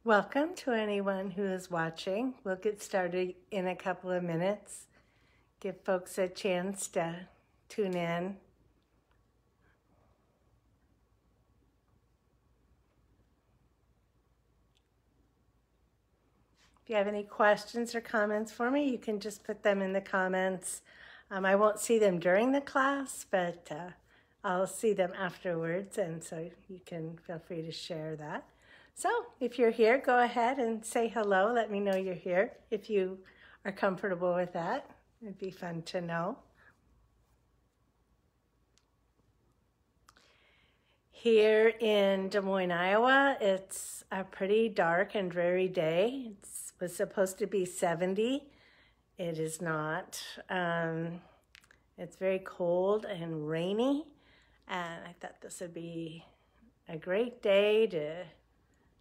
Welcome to anyone who is watching. We'll get started in a couple of minutes. Give folks a chance to tune in. If you have any questions or comments for me, you can just put them in the comments. I won't see them during the class, but I'll see them afterwards, and so you can feel free to share that. So if you're here, go ahead and say hello. Let me know you're here if you are comfortable with that. It'd be fun to know. Here in Des Moines, Iowa, it's a pretty dark and dreary day. It was supposed to be 70. It is not. It's very cold and rainy, and I thought this would be a great day to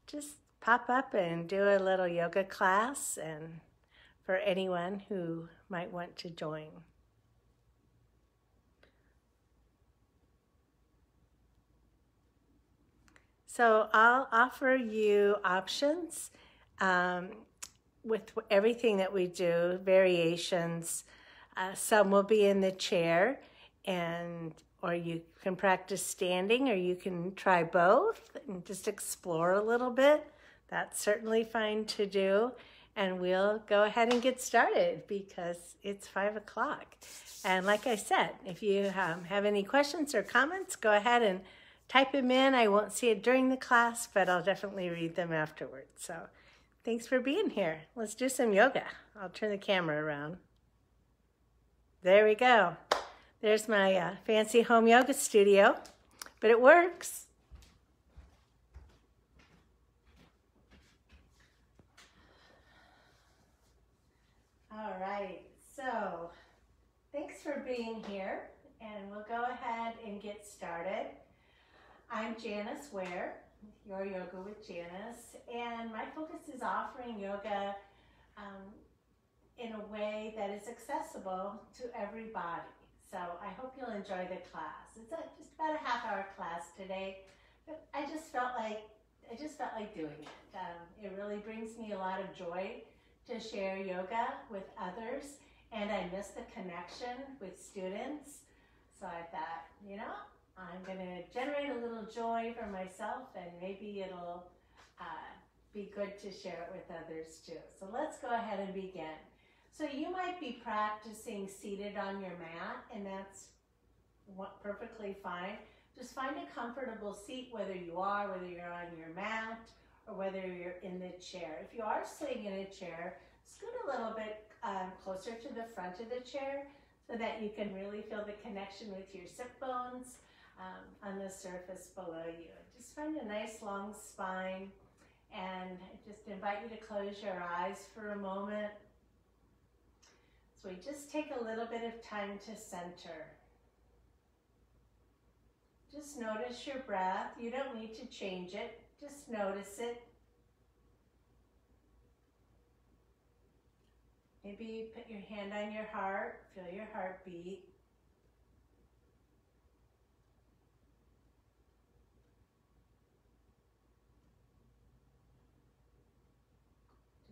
just pop up and do a little yoga class, and for anyone who might want to join. So I'll offer you options with everything that we do, variations. Some will be in the chair, or you can practice standing, or you can try both and just explore a little bit. That's certainly fine to do. And we'll go ahead and get started because it's 5 o'clock. And like I said, if you have any questions or comments, go ahead and type them in. I won't see it during the class, but I'll definitely read them afterwards. So thanks for being here. Let's do some yoga. I'll turn the camera around. There we go. There's my fancy home yoga studio, but it works. All right, so thanks for being here, and we'll go ahead and get started. I'm Janice Ware, your Yoga with Janice, and my focus is offering yoga in a way that is accessible to everybody. So I hope you'll enjoy the class. It's just about a half-hour class today, but I just felt like doing it. It really brings me a lot of joy to share yoga with others, and I miss the connection with students. So I thought, I'm going to generate a little joy for myself, and maybe it'll be good to share it with others too. So let's go ahead and begin. So you might be practicing seated on your mat, and that's perfectly fine. Just find a comfortable seat, whether you're on your mat or whether you're in the chair. If you are sitting in a chair, scoot a little bit closer to the front of the chair so that you can really feel the connection with your sit bones on the surface below you. Just find a nice long spine, and I just invite you to close your eyes for a moment. So we just take a little bit of time to center. Just notice your breath. You don't need to change it. Just notice it. Maybe put your hand on your heart. Feel your heartbeat.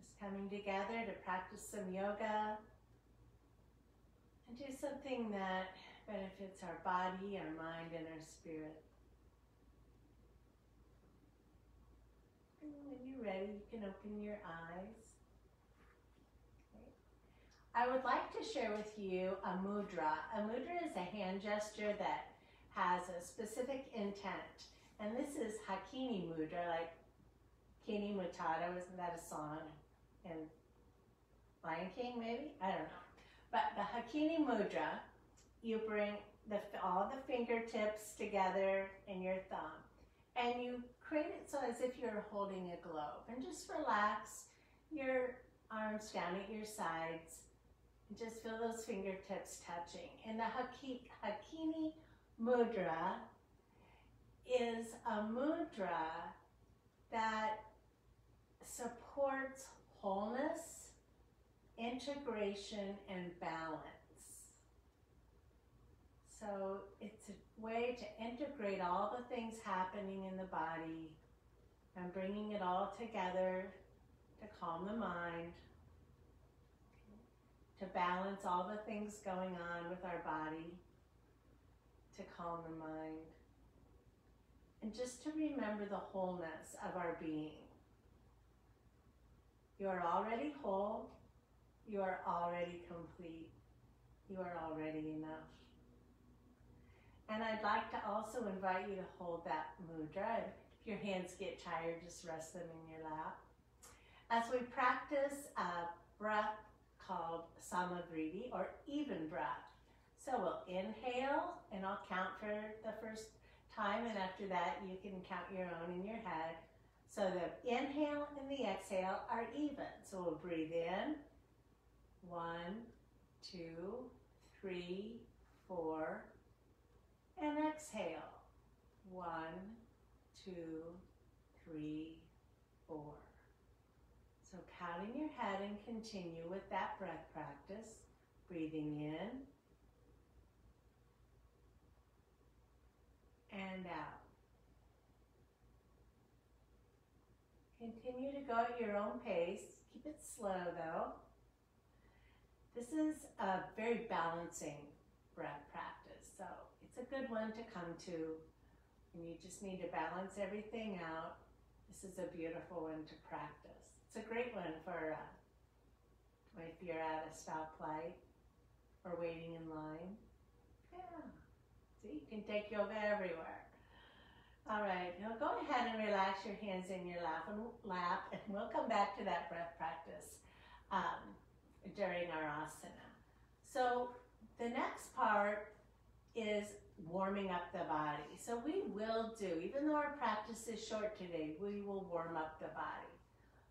Just coming together to practice some yoga and do something that benefits our body, our mind, and our spirit. And when you're ready, you can open your eyes. Okay. I would like to share with you a mudra. A mudra is a hand gesture that has a specific intent. And this is Hakini Mudra, like Hikini Mudra. Isn't that a song in Lion King, maybe? I don't know. But the Hakini Mudra, you bring all the fingertips together in your thumb, and you create it so as if you're holding a globe, and just relax your arms down at your sides, and just feel those fingertips touching. And the Hakini Mudra is a mudra that supports wholeness, integration, and balance. So it's a way to integrate all the things happening in the body I'm bringing it all together to calm the mind, to balance all the things going on with our body, to calm the mind, and just to remember the wholeness of our being. You are already whole. You are already complete. You are already enough. And I'd like to also invite you to hold that mudra. If your hands get tired, just rest them in your lap. As we practice a breath called Samavriti, or even breath. So we'll inhale, and I'll count for the first time, and after that you can count your own in your head. So the inhale and the exhale are even. So we'll breathe in, 1, 2, 3, 4, and exhale, 1, 2, 3, 4. So counting your head and continue with that breath practice, breathing in and out. Continue to go at your own pace. Keep it slow though. This is a very balancing breath practice, so it's a good one to come to when you just need to balance everything out. This is a beautiful one to practice. It's a great one for if you're at a stoplight or waiting in line. Yeah, see, you can take yoga everywhere. All right, now go ahead and relax your hands in your lap, and we'll come back to that breath practice during our asana. So the next part is warming up the body. So we will do, even though our practice is short today, we will warm up the body.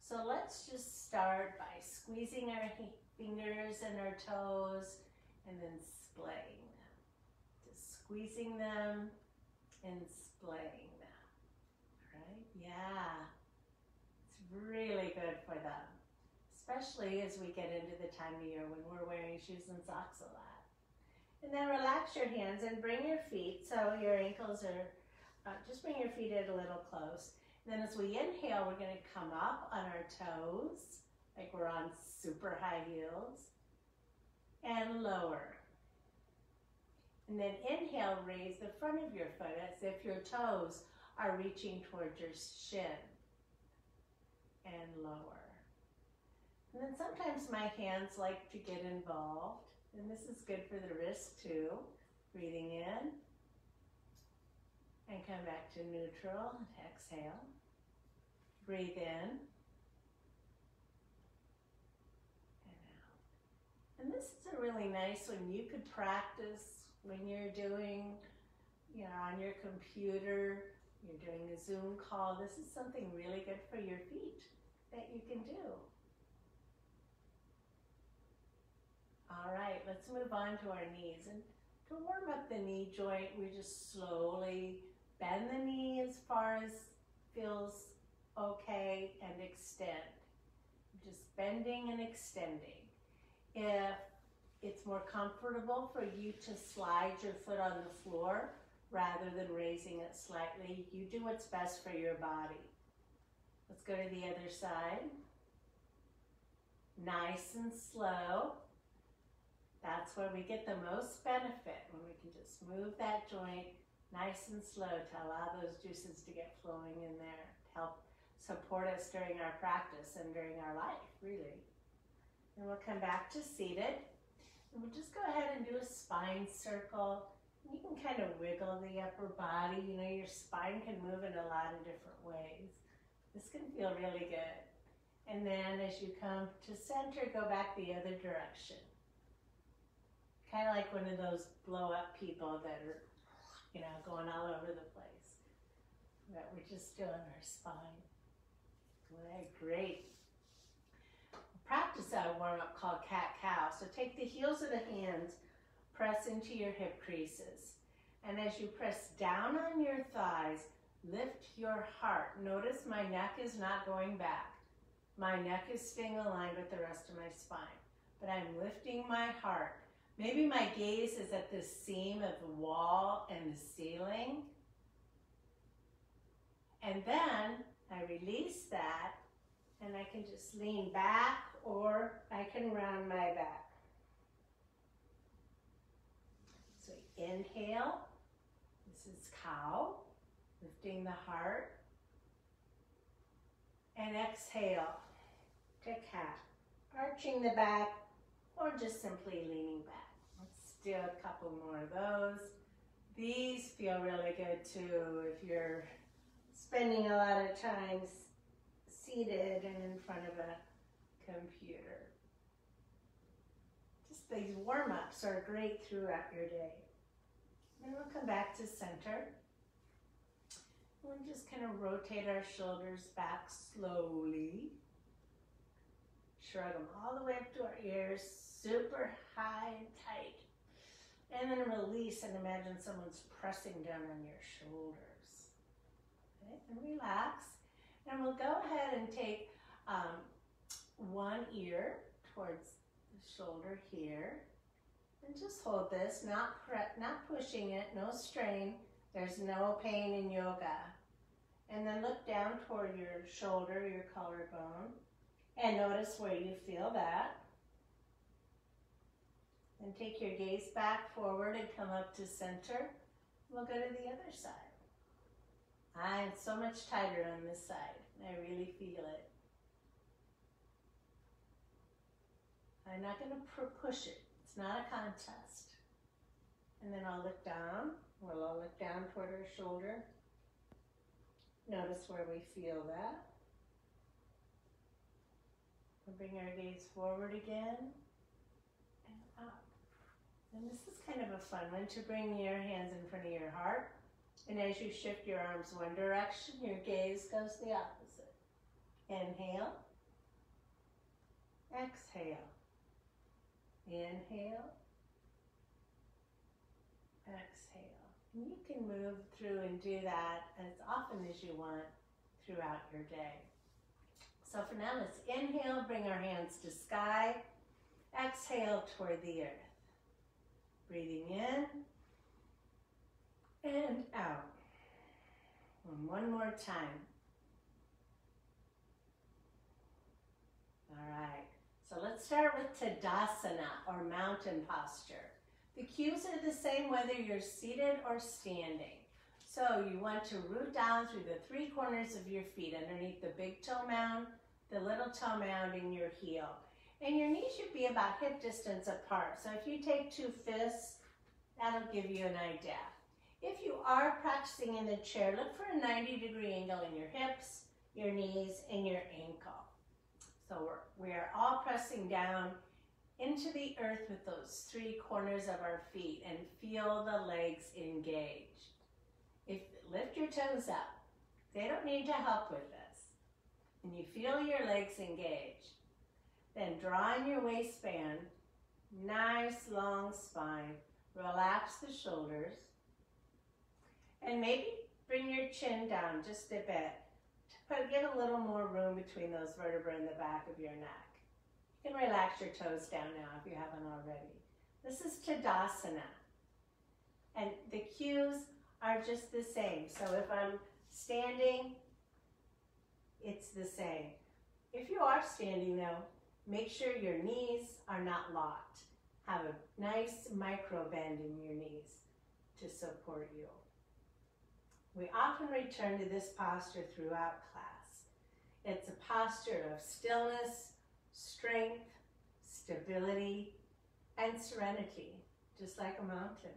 So let's just start by squeezing our fingers and our toes and then splaying them. Just squeezing them and splaying them. All right? Yeah. It's really good for them, especially as we get into the time of year when we're wearing shoes and socks a lot. And then relax your hands and bring your feet, so your ankles are, just bring your feet in a little close. And then as we inhale, we're going to come up on our toes, like we're on super high heels, and lower. And then inhale, raise the front of your foot as if your toes are reaching towards your shin, and lower. And then sometimes my hands like to get involved, and this is good for the wrist too. Breathing in, and come back to neutral, and exhale. Breathe in, and out. And this is a really nice one. You could practice when you're doing, on your computer, you're doing a Zoom call. This is something really good for your feet that you can do. All right, let's move on to our knees. And to warm up the knee joint, we just slowly bend the knee as far as feels okay and extend. Just bending and extending. If it's more comfortable for you to slide your foot on the floor rather than raising it slightly, you do what's best for your body. Let's go to the other side. Nice and slow. That's where we get the most benefit, when we can just move that joint nice and slow to allow those juices to get flowing in there, to help support us during our practice and during our life, really. And we'll come back to seated. And we'll just go ahead and do a spine circle. You can kind of wiggle the upper body. Your spine can move in a lot of different ways. This can feel really good. And then as you come to center, go back the other direction. Kind of like one of those blow-up people that are, going all over the place. But we're just doing our spine. Great. Practice a warm-up called cat-cow. So take the heels of the hands, press into your hip creases. And as you press down on your thighs, lift your heart. Notice my neck is not going back. My neck is staying aligned with the rest of my spine. But I'm lifting my heart. Maybe my gaze is at the seam of the wall and the ceiling. And then, I release that, and I can just lean back, or I can round my back. So inhale, this is cow, lifting the heart. And exhale to cat, arching the back, or just simply leaning back. Let's do a couple more of those. These feel really good too if you're spending a lot of time seated and in front of a computer. Just these warm-ups are great throughout your day. Then we'll come back to center. We'll just kind of rotate our shoulders back slowly. Shrug them all the way up to our ears, super high and tight. And then release and imagine someone's pressing down on your shoulders. Okay, and relax. And we'll go ahead and take one ear towards the shoulder here. And just hold this, not pushing it, no strain. There's no pain in yoga. And then look down toward your shoulder, your collarbone, and notice where you feel that. Then take your gaze back forward and come up to center. We'll go to the other side. I'm so much tighter on this side. I really feel it. I'm not going to push it. It's not a contest. And then I'll look down. We'll all look down toward our shoulder. Notice where we feel that. We'll bring our gaze forward again and up. And this is kind of a fun one, to bring your hands in front of your heart. And as you shift your arms one direction, your gaze goes the opposite. Inhale. Exhale. Inhale. Exhale. And you can move through and do that as often as you want throughout your day. So for now, let's inhale, bring our hands to sky. Exhale toward the earth. Breathing in and out. And one more time. All right. So let's start with Tadasana, or mountain posture. The cues are the same whether you're seated or standing. So you want to root down through the three corners of your feet, underneath the big toe mound, the little toe mound, and your heel. And your knees should be about hip distance apart. So if you take two fists, that'll give you an idea. If you are practicing in the chair, look for a 90-degree angle in your hips, your knees, and your ankle. So we are all pressing down into the earth with those three corners of our feet, and feel the legs engage. Lift your toes up. They don't need to help with this. And you feel your legs engage. Then draw in your waistband, nice long spine. Relax the shoulders. And maybe bring your chin down just a bit. But get a little more room between those vertebrae in the back of your neck. You can relax your toes down now if you haven't already. This is Tadasana. And the cues are just the same. So if I'm standing, it's the same. If you are standing though, make sure your knees are not locked. Have a nice micro bend in your knees to support you. We often return to this posture throughout class. It's a posture of stillness, strength, stability, and serenity, just like a mountain.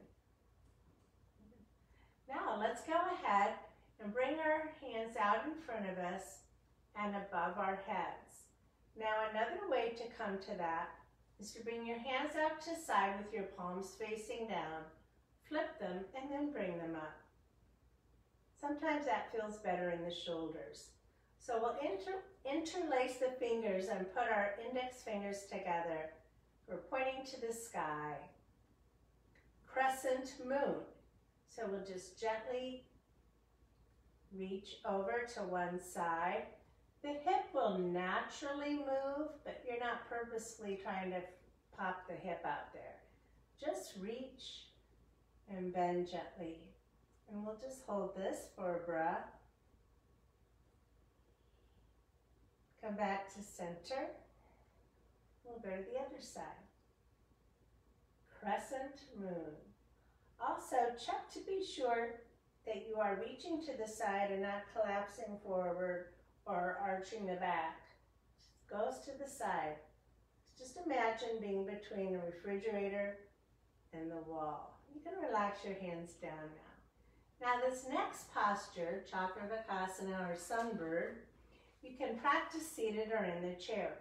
Now let's go ahead and bring our hands out in front of us and above our heads. Now another way to come to that is to bring your hands out to side with your palms facing down, flip them, and then bring them up. Sometimes that feels better in the shoulders. So we'll interlace the fingers and put our index fingers together. We're pointing to the sky. Crescent Moon. So we'll just gently reach over to one side. The hip will naturally move, but you're not purposefully trying to pop the hip out there. Just reach and bend gently. And we'll just hold this for a breath. Come back to center. We'll go to the other side. Crescent Moon. Also, check to be sure that you are reaching to the side and not collapsing forward or arching the back. Goes to the side. Just imagine being between the refrigerator and the wall. You can relax your hands down now. Now this next posture, Chakravakasana or Sunbird, you can practice seated or in the chair.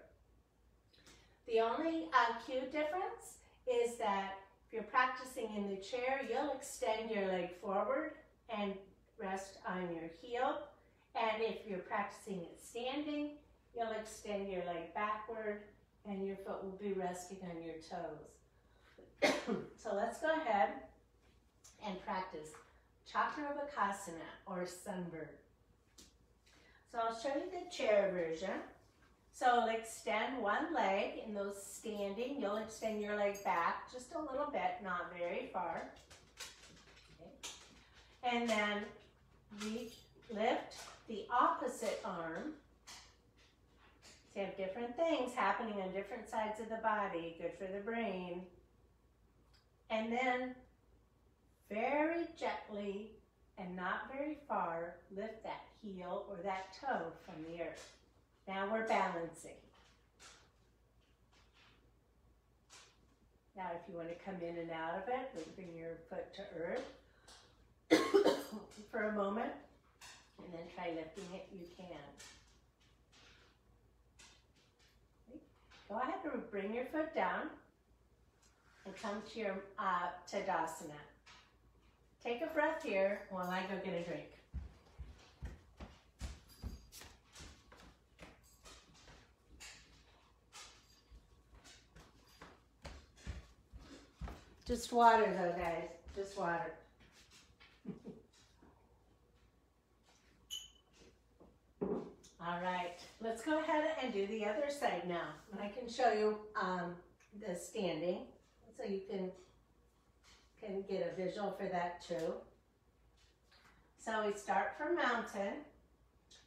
The only cue difference is that if you're practicing in the chair, you'll extend your leg forward and rest on your heel. And if you're practicing it standing, you'll extend your leg backward and your foot will be resting on your toes. So let's go ahead and practice Chakravakasana or Sunbird. So I'll show you the chair version. So I'll extend one leg in those standing. You'll extend your leg back just a little bit, not very far. Okay. And then lift the opposite arm. So you have different things happening on different sides of the body, good for the brain. And then very gently and not very far, lift that heel or that toe from the earth. Now we're balancing. Now if you want to come in and out of it, bring your foot to earth for a moment, and then try lifting it, you can. Go ahead and bring your foot down and come to your Tadasana. Take a breath here while I go get a drink. Just water though, guys, just water. All right, let's go ahead and do the other side now. I can show you the standing so you can get a visual for that too. So we start from mountain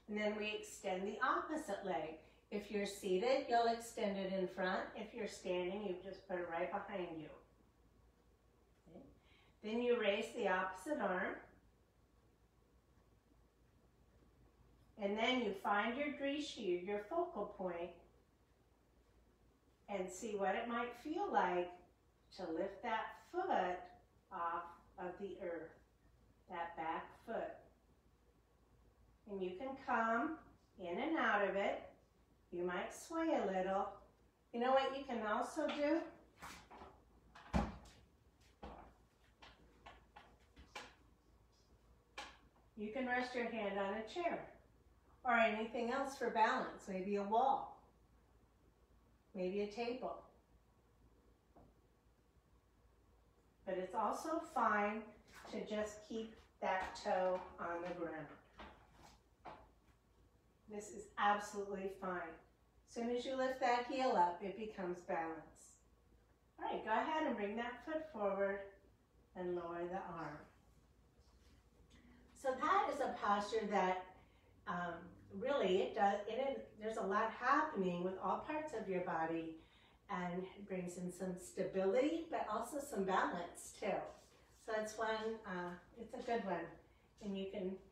and then we extend the opposite leg. If you're seated, you'll extend it in front. If you're standing, you just put it right behind you. Then you raise the opposite arm. And then you find your drishti, your focal point, and see what it might feel like to lift that foot off of the earth, that back foot. And you can come in and out of it. You might sway a little. You know what you can also do? You can rest your hand on a chair or anything else for balance, maybe a wall, maybe a table. But it's also fine to just keep that toe on the ground. This is absolutely fine. As soon as you lift that heel up, it becomes balance. All right, go ahead and bring that foot forward and lower the arm. So that is a posture that really there's a lot happening with all parts of your body, and it brings in some stability, but also some balance too. So it's one, it's a good one. And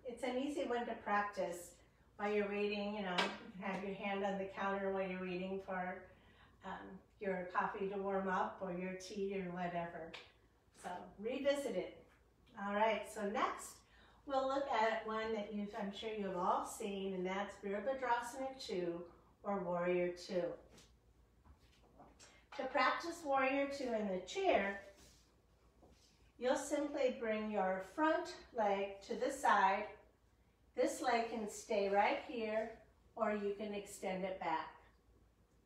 it's an easy one to practice while you're waiting, you know, you can have your hand on the counter while you're waiting for your coffee to warm up or your tea or whatever. So revisit it. All right, so next, we'll look at one that I'm sure you've all seen, and that's Virabhadrasana 2 or Warrior 2. To practice Warrior 2 in the chair, you'll simply bring your front leg to the side. This leg can stay right here, or you can extend it back.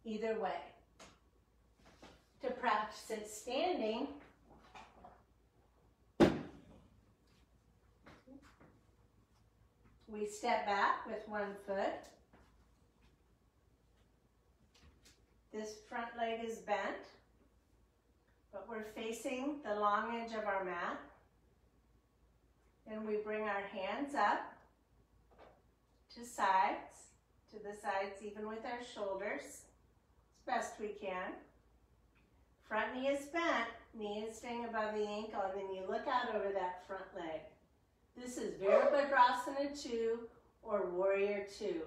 Either way. To practice it standing, we step back with one foot. This front leg is bent, but we're facing the long edge of our mat. Then we bring our hands up to sides, to to the sides, even with our shoulders, as best we can. Front knee is bent, knee is staying above the ankle, and then you look out over that front leg. This is Virabhadrasana 2 or Warrior 2.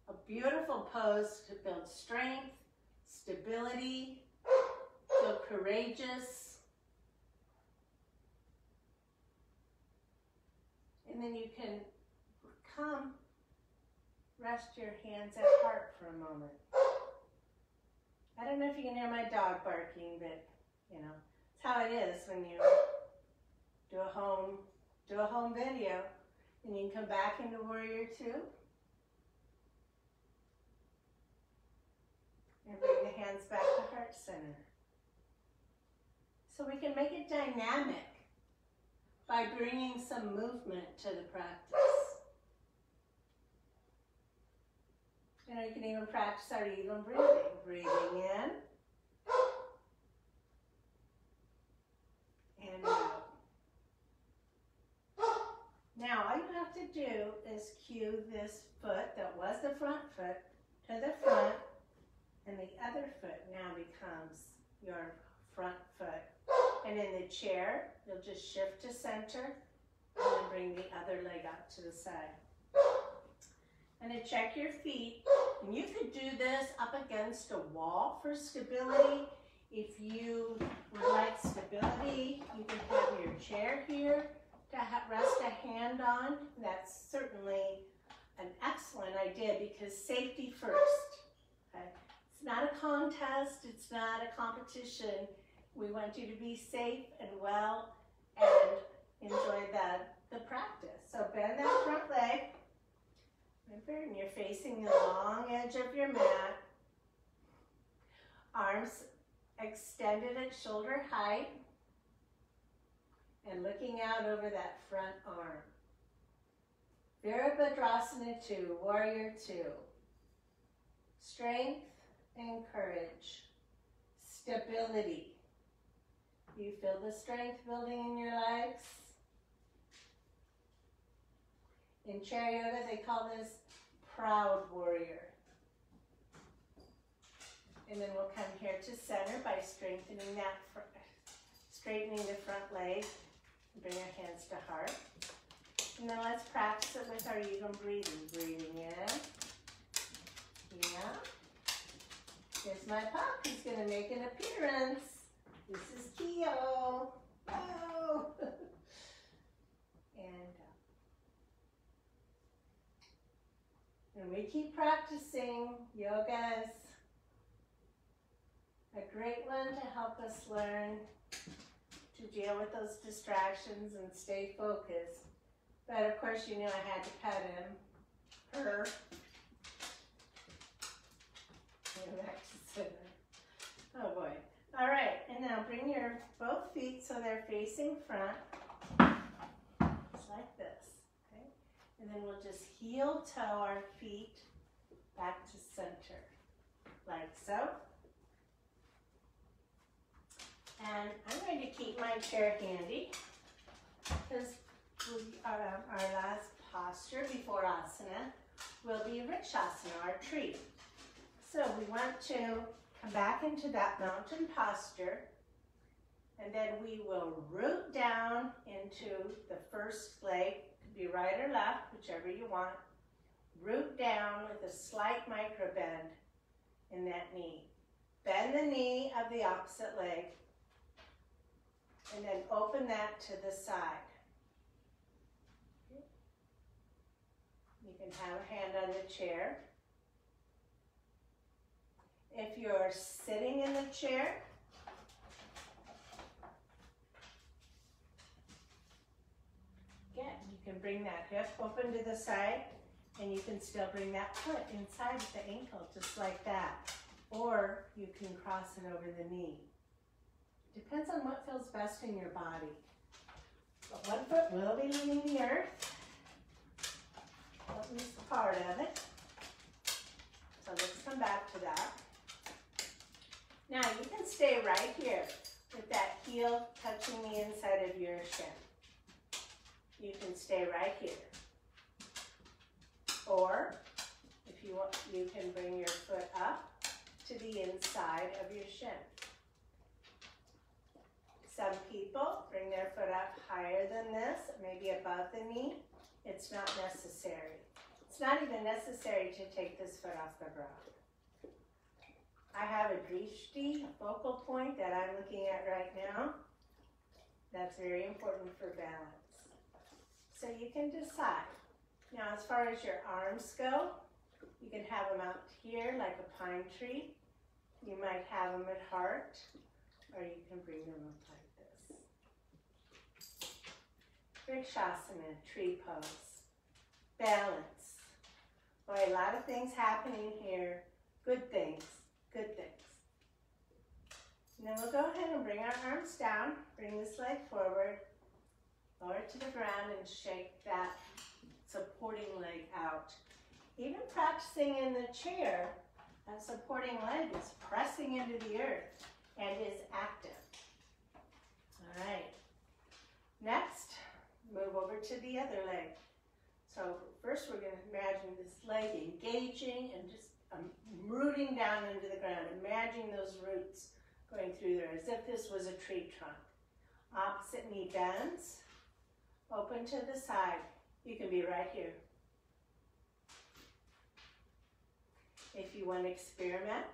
A beautiful pose to build strength, stability, feel courageous. And then you can come, rest your hands at heart for a moment. I don't know if you can hear my dog barking, but you know, it's how it is when you do a home video. And you can come back into Warrior 2. And bring the hands back to heart center. So we can make it dynamic by bringing some movement to the practice. You know, you can even practice our even breathing. Breathing in and out. Now, all you have to do is cue this foot that was the front foot to the front, and the other foot now becomes your front foot. And in the chair, you'll just shift to center and then bring the other leg out to the side. And then check your feet. And you could do this up against a wall for stability. If you would like stability, you can have your chair here to rest a hand on. That's certainly an excellent idea because safety first. Okay? It's not a contest, it's not a competition. We want you to be safe and well and enjoy the practice. So bend that front leg. Remember, and you're facing the long edge of your mat. Arms extended at shoulder height and looking out over that front arm. Virabhadrasana 2, Warrior 2. Strength and courage. Stability. You feel the strength building in your legs? In chair yoga, they call this proud warrior. And then we'll come here to center by straightening the front leg. Bring our hands to heart. And then let's practice it with our even breathing. Breathing in. Yeah. Here's my pup. He's going to make an appearance. This is Keo. Oh. And we keep practicing. Yoga is a great one to help us learn to deal with those distractions and stay focused. But of course, you know I had to pet him. Her. And back to center. Oh boy. All right, and now bring your both feet so they're facing front. Just like this. Okay? And then we'll just heel toe our feet back to center. Like so. And I'm going to keep my chair handy because our last posture before asana will be Vrikshasana, our tree. So we want to come back into that mountain posture, and then we will root down into the first leg. It could be right or left, whichever you want. Root down with a slight micro bend in that knee. Bend the knee of the opposite leg, and then open that to the side. You can have a hand on the chair. If you're sitting in the chair, again, you can bring that hip open to the side, and you can still bring that foot inside the ankle, just like that. Or you can cross it over the knee. Depends on what feels best in your body. But one foot will be leaving the earth. At least part of it. So let's come back to that. Now you can stay right here with that heel touching the inside of your shin. you can stay right here. Or if you want, you can bring your foot up to the inside of your shin. Some people bring their foot up higher than this, maybe above the knee. It's not necessary. It's not even necessary to take this foot off the ground. I have a drishti, a focal point that I'm looking at right now. That's very important for balance. So you can decide. Now, as far as your arms go, you can have them out here like a pine tree. You might have them at heart, or you can bring them up like this. Vrikshasana, tree pose. Balance. Boy, a lot of things happening here. Good things. Good things. And then we'll go ahead and bring our arms down. Bring this leg forward. Lower it to the ground and shake that supporting leg out. Even practicing in the chair, that supporting leg is pressing into the earth and is active. All right. Next, move over to the other leg. So first we're going to imagine this leg engaging and just rooting down into the ground. Imagine those roots going through there as if this was a tree trunk. Opposite knee bends. Open to the side. You can be right here. If you want to experiment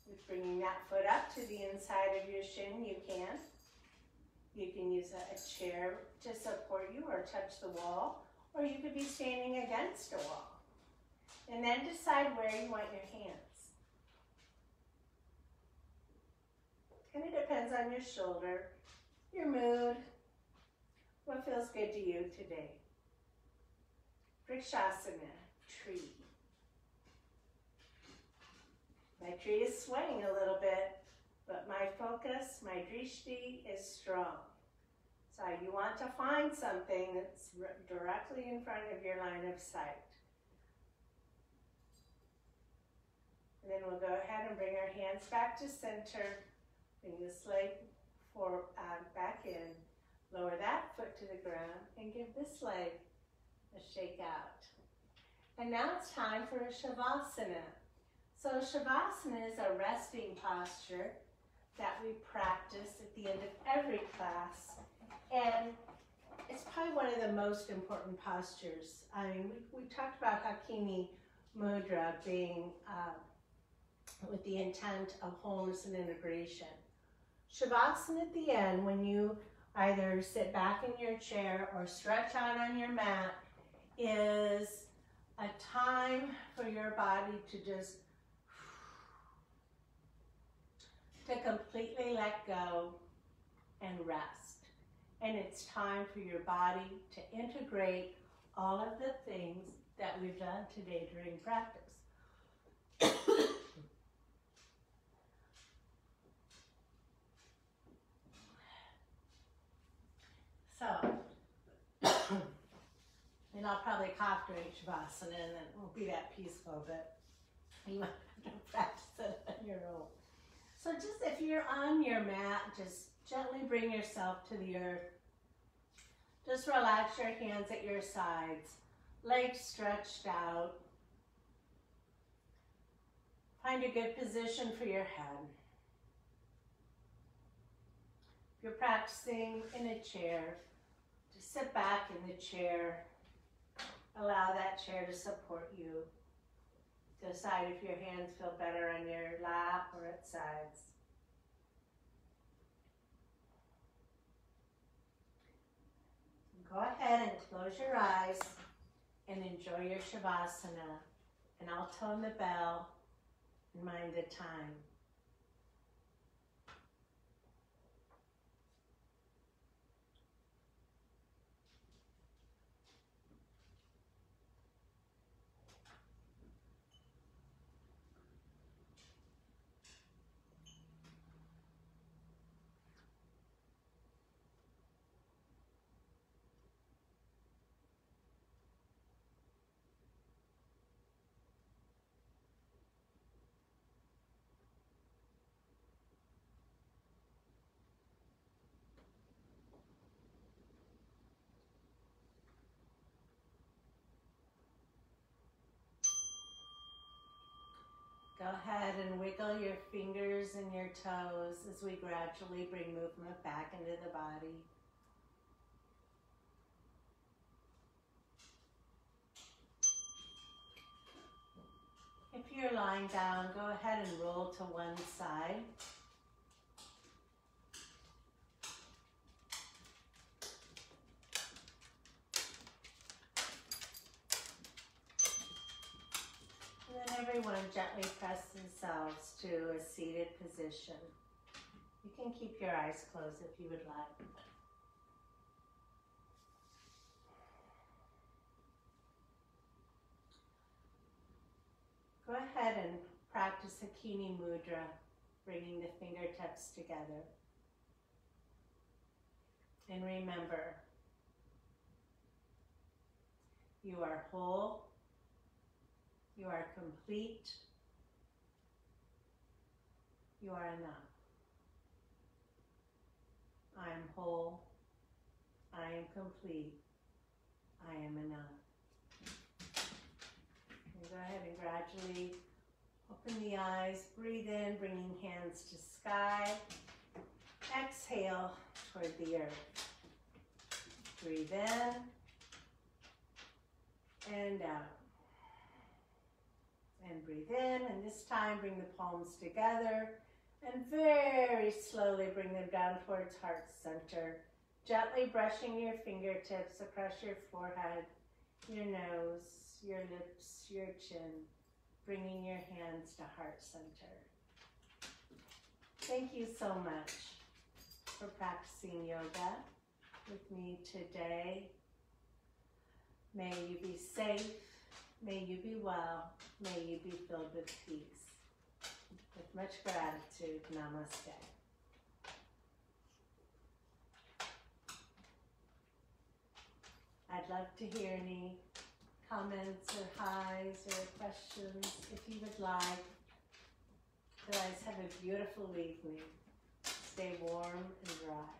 with bringing that foot up to the inside of your shin, you can. You can use a chair to support you or touch the wall, or you could be standing against a wall. And then decide where you want your hands. Kind of depends on your shoulder, your mood, what feels good to you today. Vrikshasana, tree. My tree is swaying a little bit, but my focus, my drishti is strong. So you want to find something that's directly in front of your line of sight. And then we'll go ahead and bring our hands back to center. Bring this leg back in. Lower that foot to the ground and give this leg a shake out. And now it's time for a Shavasana. So Shavasana is a resting posture that we practice at the end of every class. And it's probably one of the most important postures. I mean, we talked about Hakini Mudra being with the intent of wholeness and integration. Shavasana at the end, when you either sit back in your chair or stretch out on your mat, is a time for your body to just to completely let go and rest. And it's time for your body to integrate all of the things that we've done today during practice. So, and I'll probably cough during Shavasana and then it won't be that peaceful, but you might have to practice it on your own. So just if you're on your mat, just gently bring yourself to the earth. Just relax your hands at your sides, legs stretched out. Find a good position for your head. If you're practicing in a chair, just sit back in the chair. Allow that chair to support you. Decide if your hands feel better on your lap or at sides. Go ahead and close your eyes and enjoy your Shavasana. And I'll tone the bell and mind the time. Go ahead and wiggle your fingers and your toes as we gradually bring movement back into the body. If you're lying down, go ahead and roll to one side. And then everyone gently press themselves to a seated position. You can keep your eyes closed if you would like. Go ahead and practice Hikini Mudra, bringing the fingertips together. And remember, you are whole, you are complete, you are enough. I am whole, I am complete, I am enough. And go ahead and gradually open the eyes, breathe in, bringing hands to sky. Exhale toward the earth. Breathe in and out. And breathe in, and this time bring the palms together and very slowly bring them down towards heart center. Gently brushing your fingertips across your forehead, your nose, your lips, your chin, bringing your hands to heart center. Thank you so much for practicing yoga with me today. May you be safe, may you be well, may you be filled with peace. With much gratitude, namaste. I'd love to hear any comments or highs or questions if you would like. Otherwise, have a beautiful evening. Stay warm and dry.